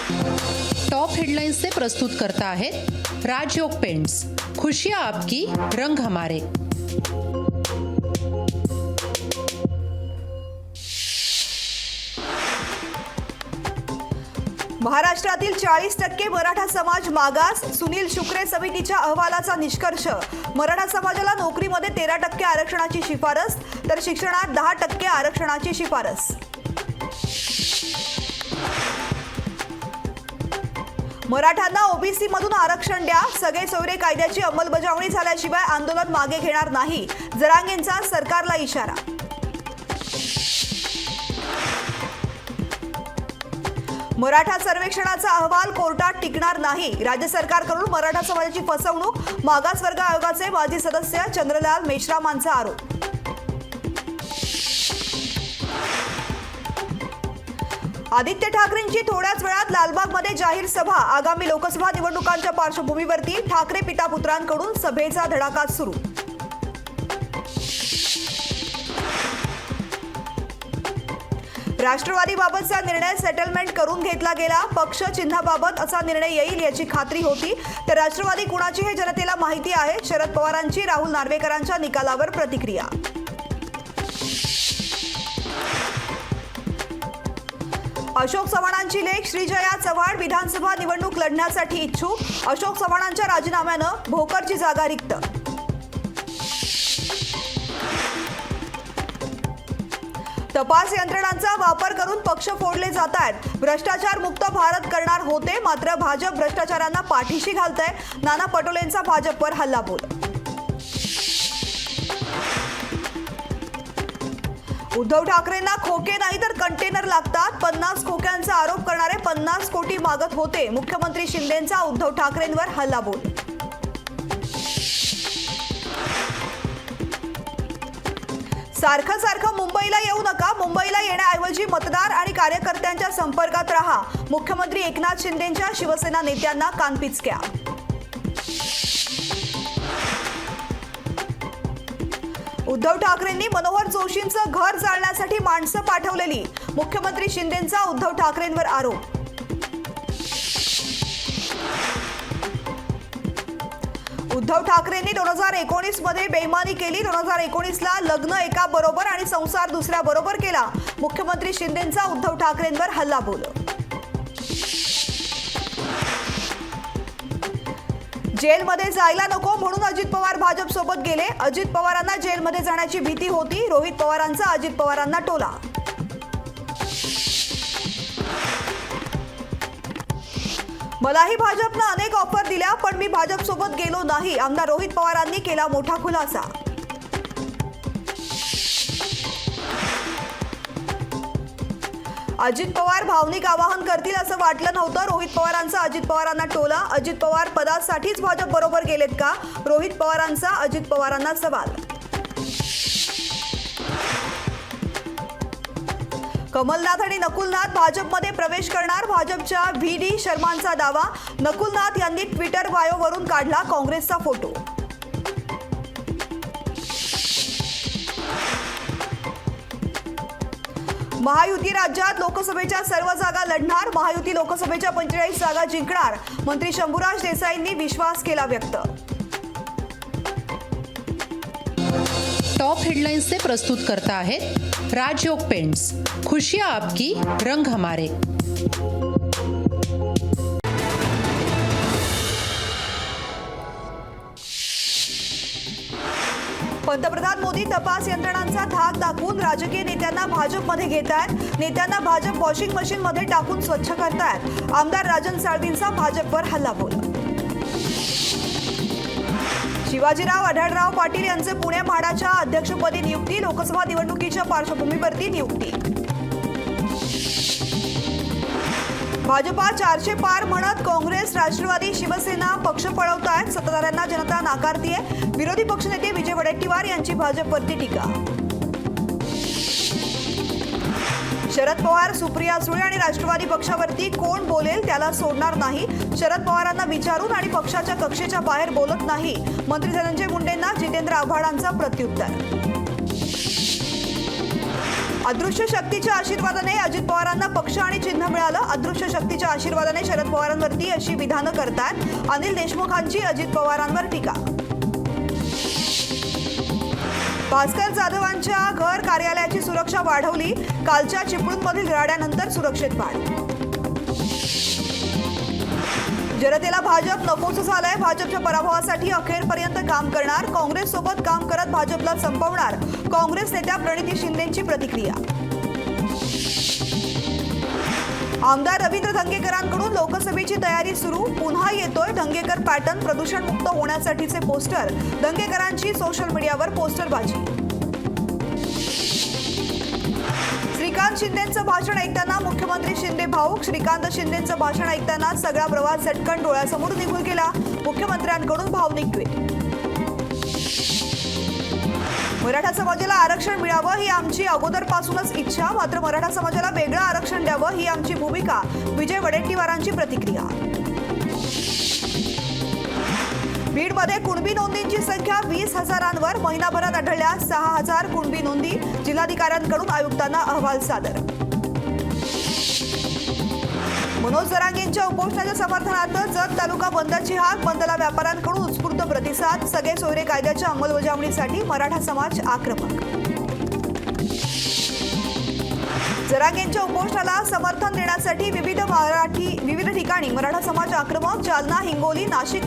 Top हेडलाइन्सचे प्रस्तुत करता आहेत राजयोग पेंट्स, खुशियाँ आपकी, रंग हमारे। महाराष्ट्रातील 40% मराठा समाज मागास, सुनील शुक्रे समितीच्या अहवालाचा निष्कर्ष। मराठा समाजाला नोकरीमध्ये 13% आरक्षणाची शिफारस, तर शिक्षणात 10% आरक्षणाची शिफारस। मराठ्यांना ओबीसी मधून आरक्षण द्या, सगळे सोयरे कायद्याची अंमलबजावणी झाल्याशिवाय आंदोलन मागे घेणार नाही, जरांगेंचा सरकारला इशारा। मराठा सर्वेक्षणाचा अहवाल कोर्टात टिकणार नाही, राज्य सरकारकडून मराठा समाजाची फसवणूक, मागासवर्ग आयोगाचे माजी सदस्य चंद्रलाल मेश्रामांचा आरोप। आदित्य ठाकरेंची थोड्याच वेळात लालबागमध्ये जाहीर सभा, आगामी लोकसभा निवडणुकांच्या पार्श्वभूमीवरती ठाकरे पितापुत्रांकडून सभेचा धडाका सुरू। राष्ट्रवादीबाबतचा निर्णय सेटलमेंट करून घेतला गेला, पक्ष चिन्हाबाबत असा निर्णय येईल याची खात्री होती, तर राष्ट्रवादी कुणाची हे जनतेला माहिती आहे, शरद पवारांची राहुल नार्वेकरांच्या निकालावर प्रतिक्रिया। अशोक चव्हाणांची लेक श्रीजया चव्हाण विधानसभा निवडणूक लढण्यासाठी इच्छुक, अशोक चव्हाणांच्या राजीनाम्यानं भोकरची जागा रिक्त। तपास यंत्रणांचा वापर करून पक्ष फोडले जात आहेत, भ्रष्टाचार मुक्त भारत करणार होते, मात्र भाजप भ्रष्टाचारांना पाठीशी घालतंय, नाना पटोलेंचा भाजपवर हल्लाबोल। उद्धव ठाकरेंना खोके नाही तर कंटेनर लागतात, 50 खोक्यांचा आरोप करणारे 50 कोटी मागत होते, मुख्यमंत्री शिंदेंचा उद्धव ठाकरेंवर हल्लाबोल। सारखं सारखं मुंबईला येऊ नका, मुंबईला येण्याऐवजी मतदार आणि कार्यकर्त्यांच्या संपर्कात राहा, मुख्यमंत्री एकनाथ शिंदेंच्या शिवसेना नेत्यांना कानपिचक्या। उद्धव ठाकरेंनी मनोहर जोशींचं घर जाळण्यासाठी माणसं पाठवलेली, मुख्यमंत्री शिंदेंचा उद्धव ठाकरेंवर आरोप। उद्धव ठाकरेंनी 2019 मध्ये बेईमानी केली, 2019ला लग्न एका बरोबर आणि संसार दुसऱ्या बरोबर केला, मुख्यमंत्री शिंदेंचा उद्धव ठाकरेंवर हल्लाबोल। जेलमध्ये जायला नको म्हणून अजित पवार भाजप सोबत गेले, अजित पवारांना जेलमध्ये जाण्याची भीती होती, रोहित पवारांचा अजित पवारांना टोला। मलाही भाजपनं अनेक ऑफर दिल्या, पण मी भाजप सोबत गेलो नाही, आमदार रोहित पवारांनी केला मोठा खुलासा। अजित पवार भावनिक आवाहन करतील असं वाटलं नव्हतं, रोहित पवारांचा अजित पवारांना टोला, अजित पवार पदासाठीच भाजप बरोबर गेलेत का, रोहित पवारांचा अजित पवारांना सवाल। कमलनाथ आणि नकुलनाथ भाजपमध्ये प्रवेश करणार, भाजपच्या व्ही.डी. शर्मांचा दावा, नकुलनाथ यांनी ट्विटर बायोवरून काढला काँग्रेसचा फोटो। महायुती राज्यात लोकसभेच्या सर्व जागा लढणार, महायुती लोकसभेच्या 45 जागा जिंकणार, मंत्री शंभूराज देसाईंनी विश्वास केला व्यक्त। टॉप हेडलाइन्सचे प्रस्तुत करता आहेत राजयोग पेंट्स, खुशियाँ आपकी, रंग हमारे। पंतप्रधान मोदी तपास यंत्रणांचा धाक दाखवून राजकीय नेत्यांना भाजपमध्ये घेत आहेत, नेत्यांना भाजप वॉशिंग मशीनमध्ये टाकून स्वच्छ करतायत, आमदार राजन साळवींचा भाजपवर हल्लाबोल। शिवाजीराव आढळराव पाटील यांचे पुणे म्हाडाच्या अध्यक्षपदी नियुक्ती, लोकसभा निवडणुकीच्या पार्श्वभूमीवरती नियुक्ती। भाजपा 400 पार म्हणत काँग्रेस, राष्ट्रवादी, शिवसेना पक्ष पळवतायत, सत्ताधाऱ्यांना जनता नाकारतीये, विरोधी पक्षनेते विजय वडेट्टीवार यांची भाजपवरती टीका। शरद पवार, सुप्रिया सुळे आणि राष्ट्रवादी पक्षावरती कोण बोलेल त्याला सोडणार नाही, शरद पवारांना विचारून आणि पक्षाच्या कक्षेच्या बाहेर बोलत नाही, मंत्री धनंजय मुंडेंना जितेंद्र आव्हाडांचा प्रत्युत्तर। अदृश्य शक्तीच्या आशीर्वादाने अजित पवारांना पक्ष आणि चिन्ह मिळालं. अदृश्य शक्तीच्या आशीर्वादाने शरद पवारांवरती अशी विधानं करतात अनिल देशमुखांची अजित पवारांवर टीका. भास्कर जाधवांच्या घर कार्यालयाची सुरक्षा वाढवली. कालच्या चिपळूणमधील राड्यानंतर सुरक्षेत वाढ. जनतेला भाजप नकोच झालंय. भाजपच्या पराभवासाठी अखेरपर्यंत काम करणार. काँग्रेससोबत काम करत भाजपला संपवणार. काँग्रेस नेत्या प्रणिती शिंदेंची प्रतिक्रिया. आमदार रवींद्र धंगेकरांकडून लोकसभेची तयारी सुरू. पुन्हा येतोय धंगेकर पॅटर्न. प्रदूषणमुक्त होण्यासाठीचे पोस्टर. धंगेकरांची सोशल मीडियावर पोस्टरबाजी. श्रीकांत शिंदेंचं भाषण ऐकताना मुख्यमंत्री शिंदे भाऊक. श्रीकांत शिंदेंचं भाषण ऐकताना सगळा प्रवास झटकन डोळ्यासमोर निघून गेला. मुख्यमंत्र्यांकडून भावनिक ट्विट. मराठा समाजाला आरक्षण मिळावं ही आमची अगोदरपासूनच इच्छा. मात्र मराठा समाजाला वेगळं आरक्षण द्यावं ही आमची भूमिका. विजय वडेट्टीवारांची प्रतिक्रिया. बीडमध्ये कुणबी नोंदींची संख्या 20,000वर. महिनाभरात आढळल्या 6,000 कुणबी नोंदी. जिल्हाधिकाऱ्यांकडून आयुक्तांना अहवाल सादर. मनोज जरांगेंच्या उपोषणाच्या समर्थनार्थ जत तालुका बंदची हाक. बंदला व्यापाऱ्यांकडून उत्स्फूर्त प्रतिसाद. सगळे सोयरे कायद्याच्या अंमलबजावणीसाठी मराठा समाज आक्रमक. जरांगेंच्या उपोषणाला समर्थन देण्यासाठी विविध ठिकाणी मराठा समाज आक्रमक. जालना, हिंगोली, नाशिक